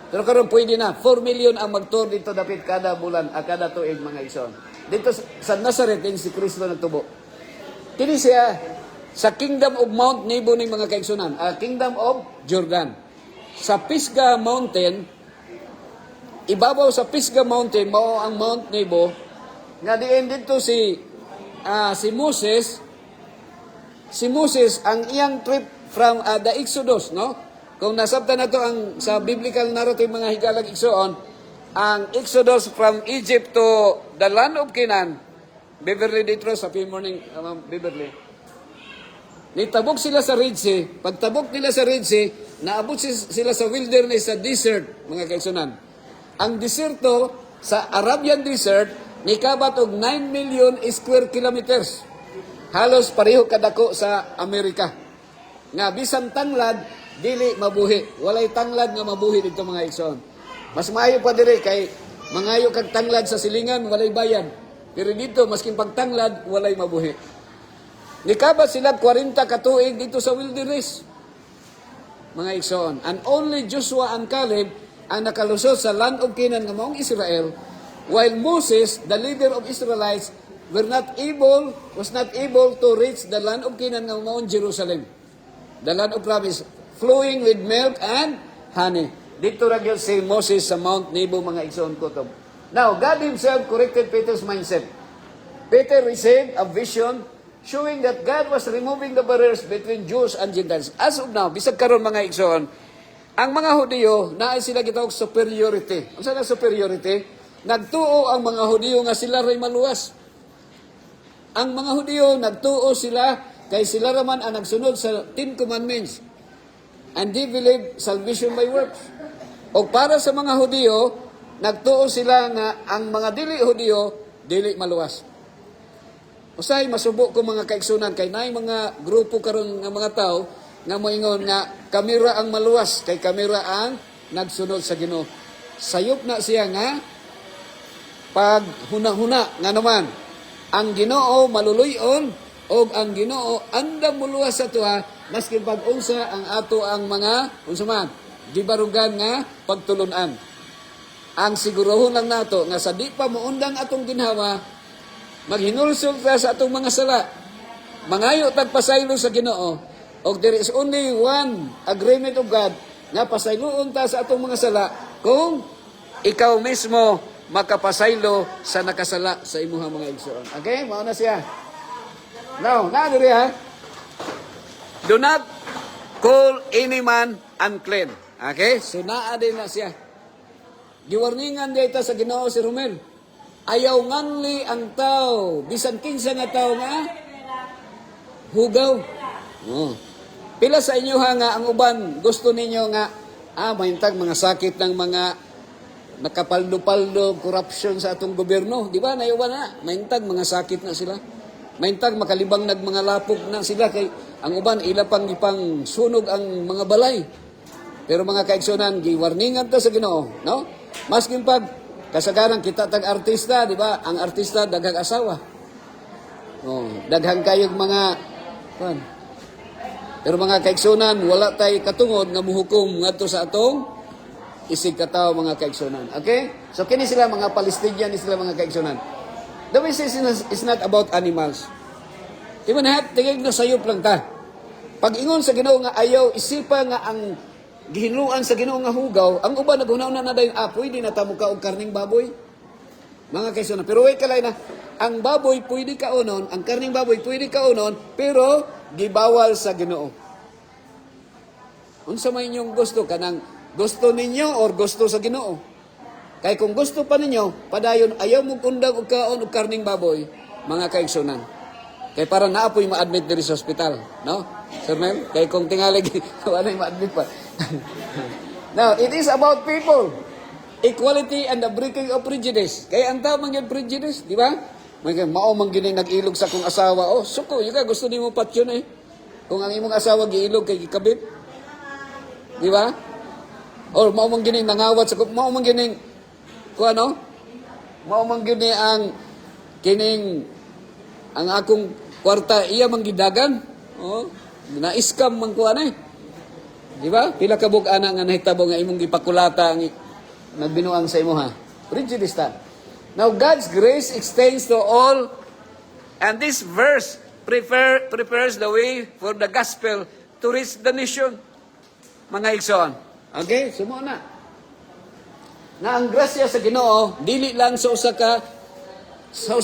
Pero karon pwede na 4 million ang magtour dito dapit kada bulan, kada tuig, mga igsoon. Dito sa Nazareth din si Kristo nagtubo. Kini siya sa Kingdom of Mount Nebo ni mga kaigsunan, Kingdom of Jordan. Sa Pisgah Mountain, ibabaw sa Pisgah Mountain mao ang Mount Nebo, nga diin dito si Moses. Si Moses ang iyang trip from the Exodus, no? Kung nasabtan na to ang sa biblical narrative mga higalag igsoon, ang Exodus from Egypt to the land of Canaan, Beverly Ditros, happy morning, Beverly. Nitabok sila sa Red Sea. Pagtabok nila sa Red Sea, naabot sila sa wilderness, sa desert, mga kaigsunan. Ang deserto sa Arabian Desert, nikabat og 9 million square kilometers. Halos pareho kadako sa Amerika. Nga bisan tanglad, dili mabuhi. Walay tanglad nga mabuhi dito, mga igsoon. Mas maayo pa dire kay mangayo kag tanglad sa silingan, walay bayan. Pero dito, maskin pagtanglad, walay mabuhi. Nikabat sila 40 katuig dito sa wilderness, mga igsoon. And only Joshua and Caleb ang nakalusot sa land of Canaan nga maong Israel, while Moses, the leader of Israelites, was not able to reach the land of Canaan nga maong Jerusalem. The land of promise, flowing with milk and honey. Dito ra gyud si Moses sa Mount Nebo, mga igsoon kutob. Now, God himself corrected Peter's mindset. Peter received a vision showing that God was removing the barriers between Jews and Gentiles. As of now, bisag karon, mga igsoon, ang mga Hudiyo, naay sila gitawag superiority. Ang sana superiority? Nagtuo ang mga Hudiyo nga sila ray maluwas. Ang mga Hudiyo, nagtuo sila kay sila raman ang nagsunod sa 10 Commandments. And they believe salvation by works. O para sa mga Hudiyo, nagtuo sila nga ang mga dili Hudiyo, dili maluwas. Usay masubo ko, mga kaigsunan, kay naay mga grupo karon nga mga tao nga moingon nga kamera ang maluwas, kay kamera ang nagsunod sa Ginoo. Sayop na siya nga pag huna-huna nga naman ang Ginoo maluluyon o ang Ginoo andam muluwas sa tuwa, maski pag-unsa ang ato ang mga unsa man gibarugan nga pagtulunan. Ang sigurohon lang nato nga sa di pa muundang atong ginhawa, maghinulsol ta sa atong mga sala, mangayo tagpasaylo sa Ginoo. Og there is only one agreement of God nga pasayloon ta sa atong mga sala kung ikaw mismo makapasaylo sa nakasala sa imuha, mga igsoon. Okay? Mao na siya. Now, nadiri ha. Do not call any man unclean. Okay? So, naa din na siya. Giwarningan dito sa Ginoo si Romel. Ayaw nganli ang tao, bisan kinsa nga tao nga hugaw. Oh. Pila sa inyo ha nga ang uban gusto ninyo nga mahintag mga sakit ng mga nakapaldo-paldo, corruption sa atong gobyerno, di ba? Nayuban na, mahintag mga sakit na sila. Mahintag makalibang mga lapok na sila kay ang uban ila pang ipang sunog ang mga balay. Pero mga kaigsunan, giwarningan ta sa Ginoo, no? Maskin pag kasagaran kita tag artista, di ba? Ang artista daghang asawa. Oh, daghang kayog mga Pero mga kaigsunan, wala tay katungod nga muhukom ngadto sa atong isig katawo, mga kaigsunan. Okay? So kini sila mga Palestinian, sila mga kaigsunan. The message is not about animals. Even hat tingig na sayop lang ta. Pag ingon sa Ginoo nga ayaw isipa nga ang gihinluan sa Ginoo nga hugaw, ang uban naghunaw na dayon pwede na ta muka og karning baboy. Mga kaigsunan, pero wait kalay na, ang baboy pwede kaunon, ang karning baboy pwede kaunon, pero gibawal sa Ginoo. Unsa may inyong gusto, kanang gusto ninyo or gusto sa Ginoo? Kay kung gusto pa ninyo, padayon ayaw mong undang og kaon og karning baboy, mga kaigsunan. Kay para naapoy ma-admit diri sa ospital, no? Sir Mel, kay kung tingali wala ma-admit pa. Now, it is about people. Equality and the breaking of prejudice. Kaya ang tawag yung prejudice, di ba? Mao man gini nag-ilog sa kong asawa. Oh, suko, yung ka gusto nimo patyon eh. Kung ang imong asawa giilog kay gikabit. Di ba? Or mao man gini nangawat sa mao man gini ko ano? Mao man gini ang kining ang akong kwarta iya man gidagan. Oh, na-scam man ko ano eh. Di ba? Pila ka bug-ana nga nahitabo nga imong gipakulata ang nagbinuang sa imo ha. Prejudice ta. Now God's grace extends to all, and this verse prepares the way for the gospel to reach the nation. Mga igsoon. Okay? Sumo na. Na ang grasya sa Ginoo dili lang sa usa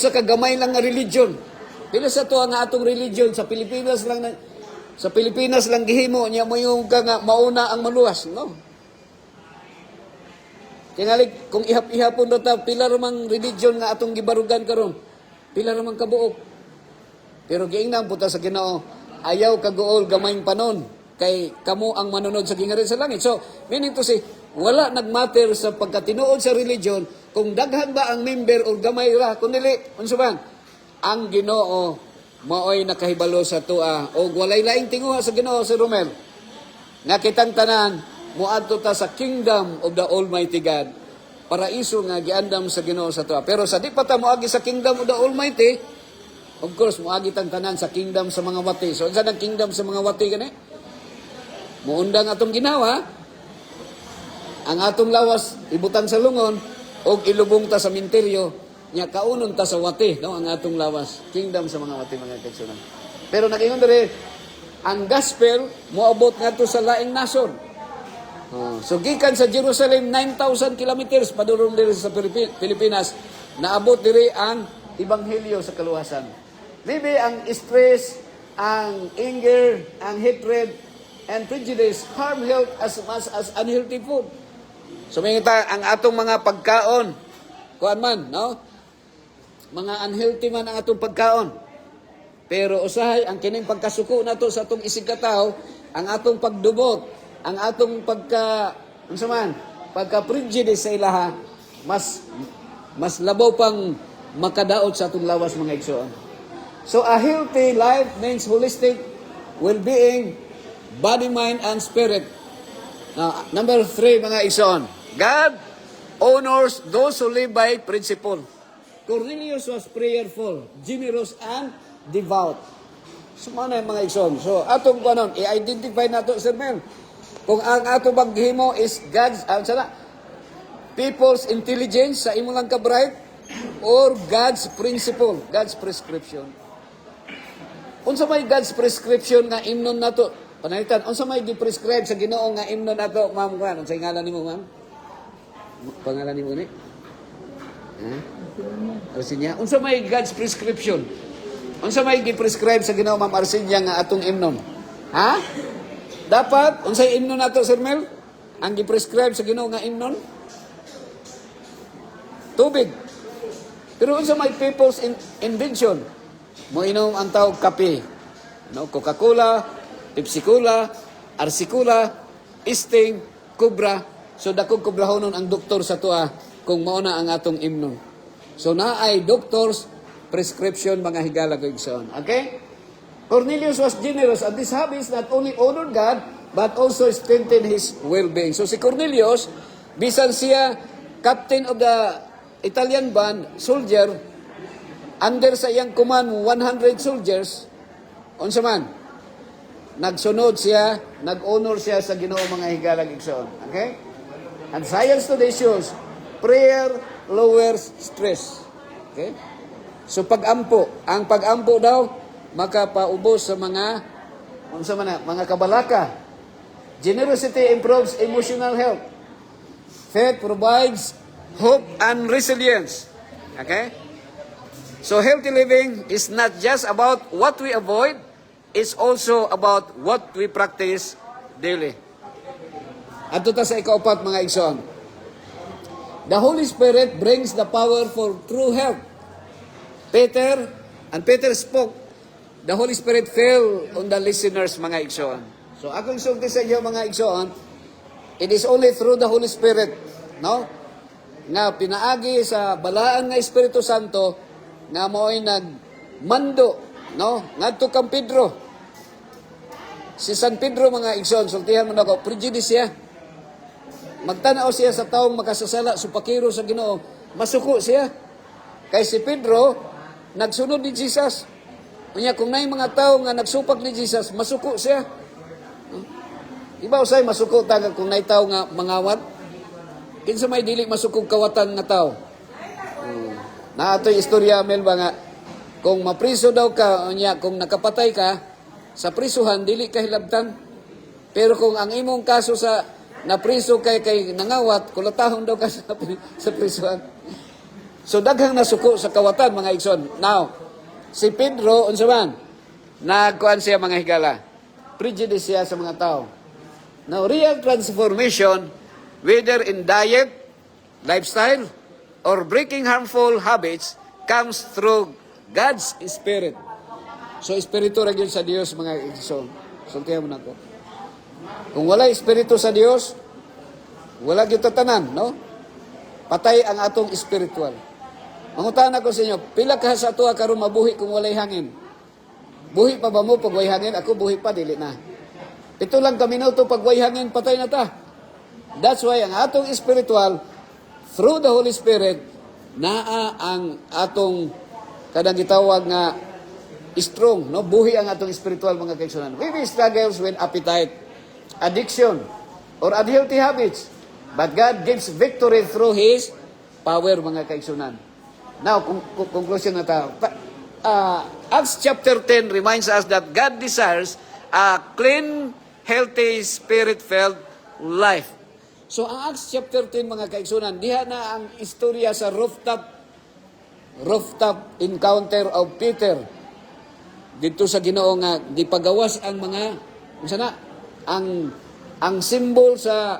ka gamay lang nga religion. Pila sa to nga atong religion sa Pilipinas lang gihimo niya mo yung nga mauna ang maluwas, no? Tingali kung ihap-ihapon do ta pila ramang religion nga atong gibarugan karon. Pila ramang kabuok. Pero giingnan puta sa Ginoo, ayaw kaguol gamayng panon kay kamo ang manunod sa gingarin sa langit. So, meaning to say, wala nagmatter sa pagkatinuod sa religion kung daghan ba ang member o gamay ra, kundi unsa man ang Ginoo maoy nakahibalo sa tua o walay laing tinguha sa Ginoo si Romel. Nga kitang tanan muadto ta sa kingdom of the Almighty God. Paraiso nga giandam sa Ginoo sa tua. Pero sa di pa ta moagi sa kingdom of the Almighty, of course moagi tang tanan sa kingdom sa mga wati. So unsa ang kingdom sa mga wati gani? Muundang atong ginawa ang atong lawas ibutang sa lungon o ilubong ta sa minteryo nya kaunon ta sa wati, no, ang atong lawas. Kingdom sa mga wati mga kaigsunan. Pero nagingon diri ang gospel moabot ngadto sa laing nason. So gikan sa Jerusalem 9,000 kilometers padulong diri sa Pilipinas naabot diri ang ebanghelyo sa kaluwasan. Maybe ang stress, ang anger, ang hatred and prejudice harm health as much as unhealthy food. So mingita ang atong mga pagkaon kuan man, no? Mga unhealthy man ang atong pagkaon. Pero usahay ang kining pagkasuko nato sa atong isig katawo, ang atong pagdubot, ang atong pagka-prejudice sa ilaha, mas labaw pang makadaot sa atong lawas mga igsoon. So a healthy life means holistic well-being, body, mind, and spirit. Now, number 3 mga igsoon. God honors those who live by principle. Cornelius was prayerful, generous, and devout. So, mga igsoon. So, atong kanon, i-identify nato, Sir Mel. Kung ang ato baghimo is God's, people's intelligence sa imo lang ka-bright, or God's principle, God's prescription. Unsa may God's prescription nga imnon nato? Panalitan, unsa may gi-prescribe sa Ginoo nga imnon nato, ma'am kan? Unsay ngalan nimo, ma'am? Pangalan nimo ni? Arsinya. Unsa may God's prescription? Unsa may gi-prescribe sa Ginoo, ma'am Arsinya nga atong imnon? Ha? Dapat, unsay imnon nato, Sir Mel? Ang gi-prescribe sa Ginoo nga imnon? Tubig. Pero unsa may people's invention? Moinom ang tawag kape. No, Coca-Cola, Pepsi-Cola, Arsi-Cola, Sting, Cobra. So dakog kubrahonon ang doktor sa tua kung mao na ang atong imnon. So naay doctors prescription mga higala ko igsoon. Okay? Cornelius was generous, and these habits not only honored God, but also strengthened his well-being. So si Cornelius, bisan siya captain of the Italian band, soldier, under sa iyang command 100 soldiers, unsa man, nagsunod siya, nag-honor siya sa Ginoo mga higalag igsoon. Okay? And science today shows, prayer lowers stress. Okay? So pag-ampo, ang pag-ampo daw, makapaubos sa mga mga kabalaka. Generosity improves emotional health. Faith provides hope and resilience. Okay? So healthy living is not just about what we avoid, it's also about what we practice daily. Adto ta sa ikaupat mga igsoon. The Holy Spirit brings the power for true health. Peter And Peter spoke, the Holy Spirit fell on the listeners, mga igsoon. So akong sulti sa inyo, mga igsoon, it is only through the Holy Spirit, no? Nga pinaagi sa balaan nga Espiritu Santo nga mo'y nagmando, no? Ngadto kang Pedro. Si San Pedro, mga igsoon, sultihan mo na ako, prejudice siya. Magtanaw siya sa taong makasasala, supakiro sa Ginoo, masuko siya. Kay si Pedro, nagsunod ni Jesus. Kanya kung na yung mga tao nga nagsupak ni Jesus, masuko siya. Iba usay masuko taga kung na tao nga mangawat. Kinsa may dili masukog kawatan nga tao. Na ato'y istorya mel ba nga, kung mapriso daw ka, unya, kung nakapatay ka, sa prisuhan, dili ka hilabtan. Pero kung ang imong kaso sa napriso kay nangawat, kulatahon daw ka sa prisuhan. So daghang nasuko sa kawatan, mga igsoon. Now, si Pedro, unsa man, nagkuan siya, mga higala. Prejudice siya sa mga tao. Now, real transformation, whether in diet, lifestyle, or breaking harmful habits, comes through God's Spirit. So, Espiritu rin yun sa Diyos, mga igsoon. Sultihan mo na ko. Kung wala Espiritu sa Diyos, wala yung tatanan, no? Patay ang atong spiritual. Mangutan ako sa inyo, pila ka sa ato karon mabuhi kung walay hangin. Buhi pa ba mo pag way hangin? Ako buhi pa, dili na. 7 lang ka minuto pag way hangin, patay na ta. That's why ang atong spiritual, through the Holy Spirit, naa ang atong kadang gitawag nga strong, no? Buhi ang atong spiritual, mga kaigsunan. We may struggles with appetite, addiction, or unhealthy habits. But God gives victory through His power, mga kaigsunan. Now, conclusion na ta. Acts chapter 10 reminds us that God desires a clean, healthy, spirit-filled life. So, ang Acts chapter 10, mga kaigsunan, diha na ang istorya sa rooftop encounter of Peter. Dito sa Ginoo nga gipagawas ang mga ang symbol sa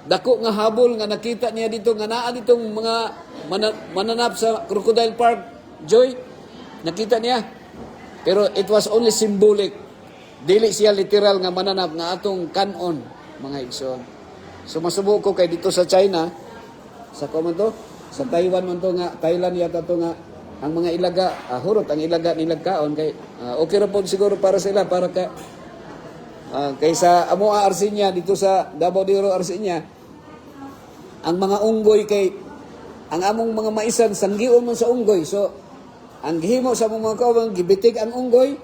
dako nga habol nga nakita niya dito nga naa ditong mga mananap sa Crocodile Park, Joy. Nakita niya. Pero it was only symbolic. Dili siya literal nga mananap nga atong kanon, mga igsoon. So masubo ko kay dito sa China, sa kuman to, sa Taiwan man to nga, Thailand yata to nga, ang mga ilaga, hurot ang ilaga nilang kaon kay okay ra po siguro para sila para ka kaysa amo Arsinya dito sa Davao de Oro Arsinya ang mga unggoy kay ang among mga maisan sanggion man sa unggoy. So ang gihimo sa among mga kaon gibitig ang unggoy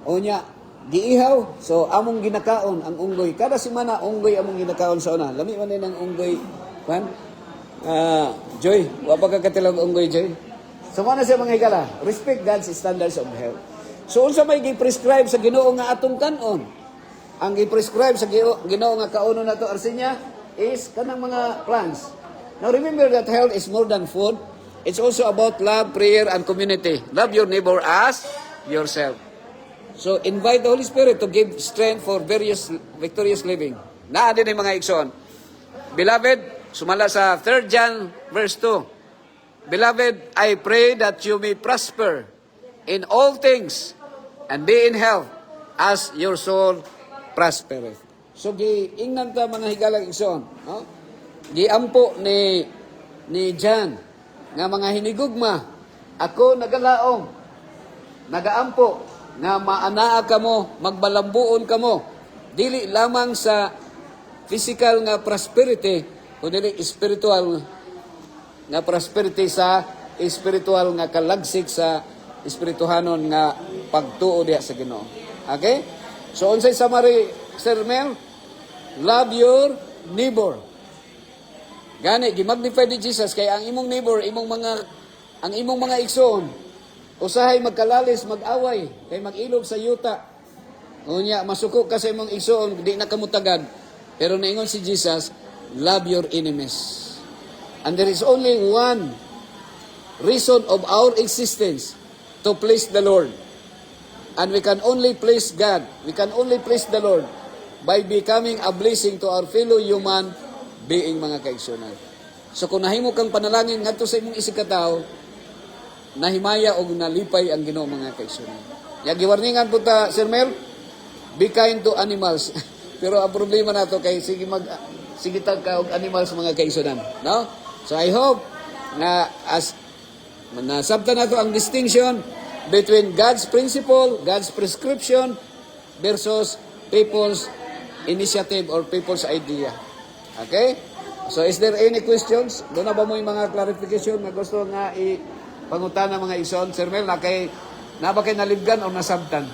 o nya giihaw. So among ginakaon ang unggoy kada semana unggoy among ginakaon sa una. Lami man din ang unggoy kan Joy, wa pa ka katilang unggoy Joy. So, ano siya mga higala? Respect God's standards of health. So, unsa may gi-prescribe sa Ginoo nga atong kanon? Ang gi-prescribe sa Ginoo nga kaonon nato Arsinya is kanang mga plants. Now, remember that health is more than food. It's also about love, prayer, and community. Love your neighbor as yourself. So, invite the Holy Spirit to give strength for victorious living. Naa din mga igsoon. Beloved, sumala sa 3 John verse 2. Beloved, I pray that you may prosper in all things and be in health as your soul prospereth. So, giingnan ta mga higalang igsoon, no? Giampo ni John nga mga hinigugma, ako nagalaom, nagaampo nga maanaa kamo, magbalambuon kamo, dili lamang sa physical nga prosperity, kundi spiritual nga prosperity sa spiritual nga kalagsik sa espirituhanon nga pagtuo diha sa Ginoo. Okay? So unsay summary, Sir Mel? Love your neighbor. Gani gi-magnify ni Jesus kay ang imong neighbor, ang imong mga igsoon usahay magkalalis, mag-away, kay mag-ilog sa yuta. Unya masuko ka sa imong igsoon, di na kamutagad. Pero naingon si Jesus, love your enemies. And there is only one reason of our existence, to please the Lord. And we can only please God, we can only please the Lord by becoming a blessing to our fellow human being, mga kaigsunan. So kung nahimo kang panalangin ngadto sa imong isikataw, nahimaya o nalipay ang Ginoo mga kaigsunan. Ya giwarningan po ta Sir Mel, be kind to animals. Pero ang problema nato kay sige tag ka og animals mga kaigsunan, no? So I hope na as nasabtan nato ang distinction between God's principle, God's prescription versus people's initiative or people's idea. Okay? So is there any questions? Doon na ba mo yung mga clarification na gusto nga ipangutan ng mga ison? Sir Mel, na ba kay nalibgan o nasabtan?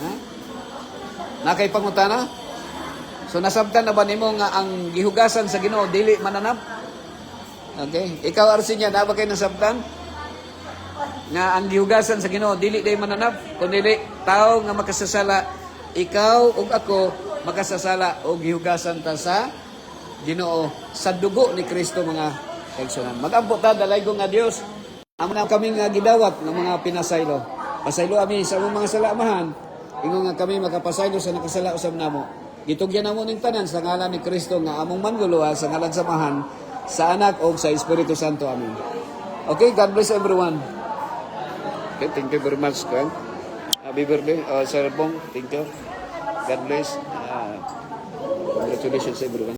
Ha? Na kay pangutana? So nasabtan na ba nimo nga ang gihugasan sa Ginoo dili mananap? Okay? Ikaw Arsinya, na ba kay nasabtan? Nga ang gihugasan sa Ginoo dili day mananap, kundi tao nga makasasala, ikaw ug ako makasasala o gihugasan ta sa Ginoo sa dugo ni Kristo mga kaigsunan. Magampo ta dalaygo nga Dios. Amo na kami nga gidawat ng mga pinasaylo. Pasaylo ami sa among mga salamahan, ingon nga kami makapasaylo sa nakasala usab namo. Gitugyan namo ning tanan sa ngalan ni Kristo nga among manluluwa sa ngalan samahan sa Anak o sa Espiritu Santo. Amen. Okay, God bless everyone. Okay, thank you very much, Gwen. Happy birthday, Sir Bong. Thank you. God bless. Congratulations everyone.